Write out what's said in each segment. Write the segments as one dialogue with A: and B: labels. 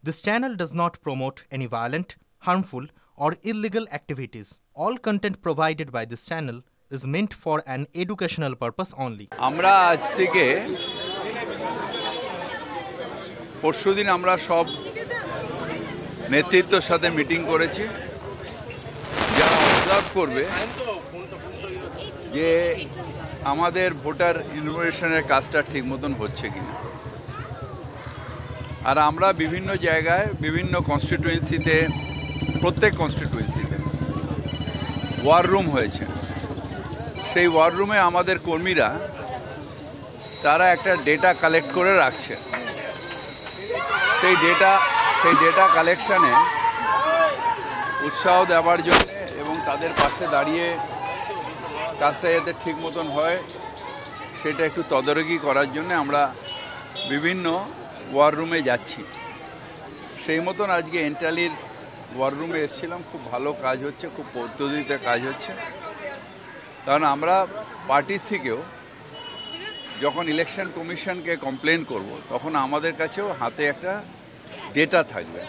A: This channel does not promote any violent, harmful, or illegal activities. All content provided by this channel is meant for an educational purpose only.
B: আমরা আজ থেকে পরশুদিন আমরা সব নেতৃত্বের সাথে মিটিং করেছি, যারা অবজার্ভ করবে যে আমাদের ভোটার ইনফরমেশনের কাজটা ঠিক মতন হচ্ছে কিনা। আর আমরা বিভিন্ন জায়গায় বিভিন্ন কনস্টিটুয়েন্সিতে, প্রত্যেক কনস্টিটুয়েন্সিতে ওয়ার রুম হয়েছে। সেই ওয়ার রুমে আমাদের কর্মীরা তারা একটা ডেটা কালেক্ট করে রাখছে। সেই ডেটা কালেকশানে উৎসাহ দেওয়ার জন্য এবং তাদের পাশে দাঁড়িয়ে কাজটা যাতে ঠিক মতন হয় সেটা একটু তদারকি করার জন্য আমরা বিভিন্ন ওয়ার রুমে যাচ্ছি। সেই মতন আজকে এন্টালির ওয়ার রুমে এসেছিলাম। খুব ভালো কাজ হচ্ছে, খুব পদ্ধতিতে কাজ হচ্ছে। কারণ আমরা পার্টির থেকেও যখন ইলেকশন কমিশনকে কমপ্লেন করব তখন আমাদের কাছেও হাতে একটা ডেটা থাকবে।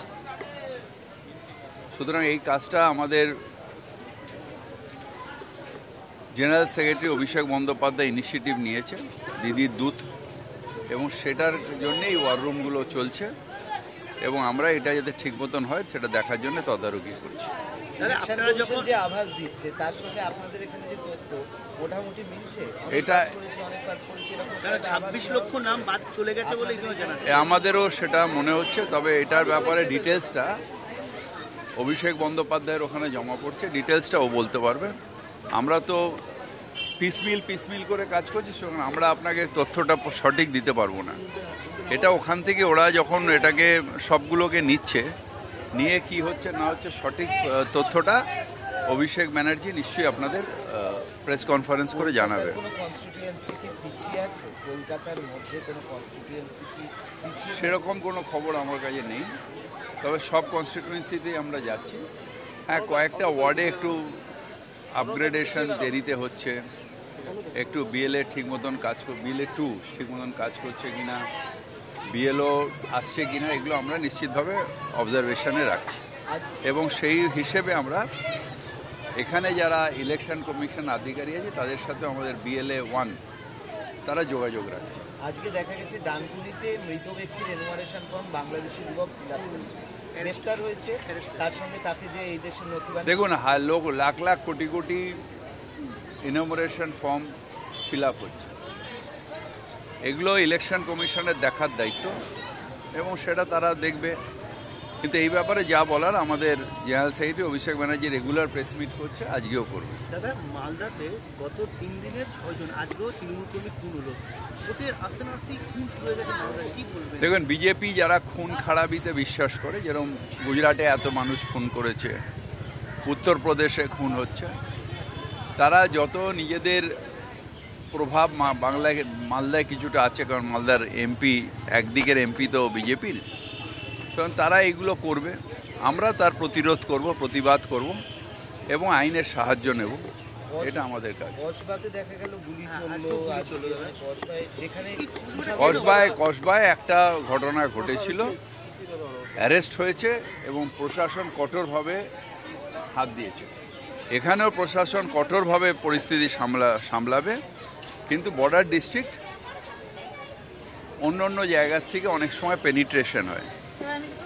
B: সুতরাং এই কাজটা আমাদের general secretary Abhishek Bandyopadhyay initiative নিয়েছে, দিদির দূত, এবং সেটার জন্যেই ওয়ার রুমগুলো চলছে এবং আমরা এটা যাতে ঠিক মতন হয় সেটা দেখার জন্য তদারকি করছি।
C: যে আভাস দিচ্ছে তার সঙ্গে আপনাদের এখানে যে তথ্য মোটামুটি মিলছে।
B: এটা
C: 26 লক্ষ নাম বাদ চলে গেছে বলে
B: আমাদেরও সেটা মনে হচ্ছে, তবে এটার ব্যাপারে ডিটেলসটা অভিষেক বন্দ্যোপাধ্যায়ের ওখানে জমা পড়ছে, ডিটেলসটা ও বলতে পারবে। আমরা তো পিসমিল করে কাজ করছি, সেখানে আমরা আপনাকে তথ্যটা সঠিক দিতে পারবো না। এটা ওখান থেকে ওরা যখন এটাকে সবগুলোকে নিয়ে কি হচ্ছে না হচ্ছে সঠিক তথ্যটা অভিষেক ব্যানার্জি নিশ্চয়ই আপনাদের প্রেস কনফারেন্স করে জানাবে। সেরকম কোনো খবর আমার কাছে নেই, তবে সব কনস্টিটিউয়েন্সিতেই আমরা যাচ্ছি। হ্যাঁ, কয়েকটা ওয়ার্ডে একটু আপগ্রেডেশন দেরিতে হচ্ছে, একটু বিএলএ ঠিক মতন কাজ বিএলএ 2 ঠিক মতন কাজ করছে কিনা, বিএলও আসছে কিনা, এগুলো আমরা নিশ্চিতভাবে অবজারভেশনে রাখছি এবং সেই হিসেবে আমরা এখানে যারা ইলেকশন কমিশন আধিকারিক আছে তাদের সাথে আমাদের বিএলএ 1 তারা যোগাযোগ রাখছে।
C: আজকে দেখা গেছে ডানকুনিতে মৃত ব্যক্তির এনুমারেশন ফর্ম বাংলাদেশি যুবক ফিল-আপ করেছে, গ্রেফতার হয়েছে, তার সঙ্গে তাকে যে এই দেশের নথি।
B: দেখুন, লোক লাখ লাখ কোটি এনুমারেশন ফর্ম ফিল আপ হচ্ছে, এগুলো ইলেকশন কমিশনের দেখার দায়িত্ব এবং সেটা তারা দেখবে। কিন্তু এই ব্যাপারে যা বলার আমাদের general secretary Abhishek Banerjee regular press meet করছে, আজকেও করবে।
C: দাদা, মালদাতে গত 3 দিনের 6 জন, আজকেও তৃণমূল কর্মী খুন হলো। আস্তে আস্তে খুন শুরু হয়ে গেছে মালদায়, কি বলবেন?
B: দেখুন, বিজেপি যারা খুন খারাপিতে বিশ্বাস করে, যেরকম গুজরাটে এত মানুষ খুন করেছে, উত্তরপ্রদেশে খুন হচ্ছে, তারা যত নিজেদের প্রভাব মালদায় কিছুটা আছে, কারণ মালদার এমপি, একদিকের এমপি তো বিজেপির, কারণ তারা এগুলো করবে। আমরা তার প্রতিরোধ করব, প্রতিবাদ করব এবং আইনের সাহায্য নেব, এটা আমাদের কাজ। কসবায় একটা ঘটনা ঘটেছিল, অ্যারেস্ট হয়েছে এবং প্রশাসন কঠোরভাবে হাত দিয়েছে। এখানেও প্রশাসন কঠোরভাবে পরিস্থিতি সামলাবে, কিন্তু বর্ডার ডিস্ট্রিক্ট অন্য জায়গার থেকে অনেক সময় পেনিট্রেশন হয়।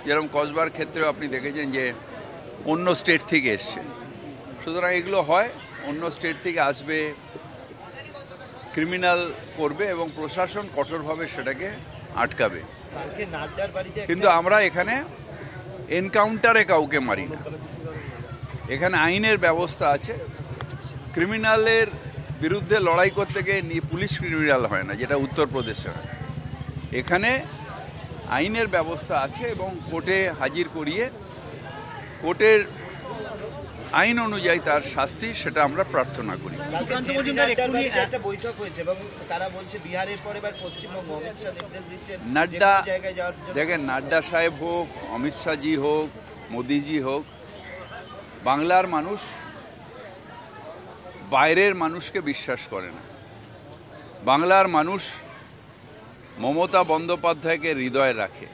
B: যেরকম কসবার ক্ষেত্রেও আপনি দেখেছেন যে অন্য স্টেট থেকে এসছে, সুতরাং এগুলো হয়, অন্য স্টেট থেকে আসবে, ক্রিমিনাল করবে এবং প্রশাসন কঠোরভাবে সেটাকে আটকাবে। কিন্তু আমরা এখানে এনকাউন্টারে কাউকে মারি না, এখানে আইনের ব্যবস্থা আছে। ক্রিমিনালের বিরুদ্ধে লড়াই করতে গিয়ে পুলিশ ক্রিমিনাল হয় না, যেটা উত্তরপ্রদেশে হয়। এখানে আইনের ব্যবস্থা আছে এবং কোর্টে হাজির করিয়ে কোর্টের আইন অনুযায়ী তার শাস্তি সেটা আমরা প্রার্থনা করি। নাড্ডা, দেখেন, নাড্ডা সাহেব হোক, অমিত শাহজি হোক, মোদিজি হোক, বাংলার মানুষ বাইরের মানুষকে বিশ্বাস করে না। বাংলার মানুষ মমতা বন্দ্যোপাধ্যায়কে হৃদয়ে রাখে।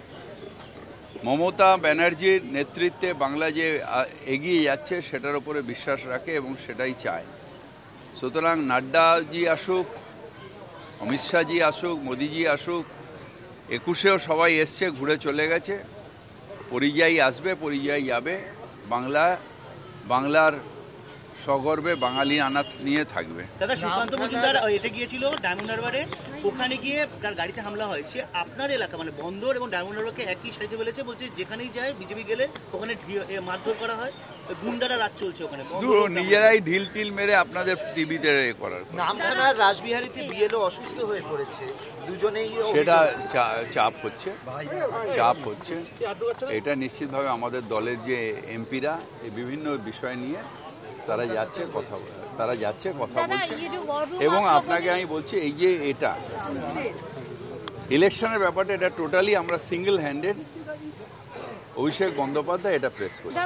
B: মমতা ব্যানার্জির নেতৃত্বে বাংলা যে এগিয়ে যাচ্ছে সেটার উপরে বিশ্বাস রাখে এবং সেটাই চায়। সুতরাং নাড্ডাজি আসুক, অমিত শাহজি আসুক, মোদিজি আসুক, 21-এও সবাই এসছে, ঘুরে চলে গেছে, পরিযায়ী আসবে, পরিযায়ী যাবে, বাংলার সগর্বে বাঙালি আনাত নিয়ে থাকবে।
D: দাদা, সুকান্ত মজুমদার এসে গিয়েছিল ডায়মন্ড হারবারে, ওখানে গিয়ে তার গাড়িতে হামলা হয়েছে। আপনার এলাকা মানে বন্দর এবং ডায়মন্ড হারবারকে একই সারিতে ফেলেছে, বলছে যেখানেই যায় বিজেপি গেলে ওখানে মারধর করা হয়, গুন্ডারা রাত চলছে ওখানে।
B: নিজেরাই ঢিল টিল মেরে আপনাদের টিভিতে করার
C: নামখানার রাসবিহারীতে বিএলও অসুস্থ হয়ে পড়েছে, দুজনেই
B: সেটা চাপ হচ্ছে। এটা নিশ্চিতভাবে আমাদের দলের যে এমপিরা এই বিভিন্ন বিষয় নিয়ে তারা যাচ্ছে কথা বলছে। এবং আপনাকে আমি বলছি, এই যে এটা ইলেকশনের ব্যাপারটা, এটা টোটালি আমরা সিঙ্গেল হ্যান্ডেড অভিষেক বন্দ্যোপাধ্যায় এটা প্রেস করছি।